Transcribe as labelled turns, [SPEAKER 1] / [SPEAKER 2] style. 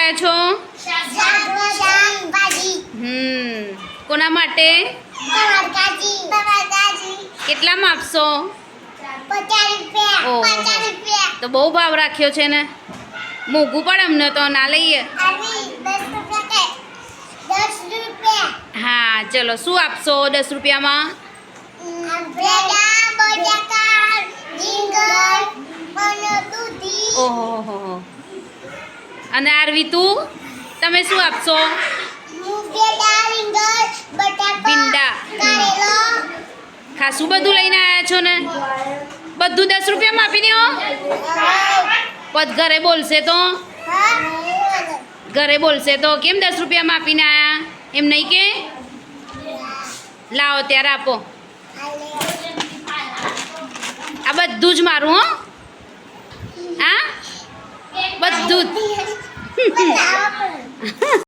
[SPEAKER 1] લાયા છો? કોના માટે? કેટલામાં આપશો? ઓહો, તો બહુ ભાવ રાખ્યો છે ને, મોંઘું પડે અમને તો ના લઈએ. હા ચલો, શું આપશો 10 રૂપિયામાં? ઓહો, અને આરવી તું, તમે શું આપશો? ભીંડા. ખાસું બધું લઈને આવ્યા છો ને, બધું 10 રૂપિયામાં આપી દો. પછી ઘરે બોલશે તો, ઘરે બોલશે તો કેમ 10 રૂપિયામાં આપીને આવ્યા, એમ નહીં કે? લાવો ત્યારે આપો. આ બધું જ મારું, હો? હા, બધું જ.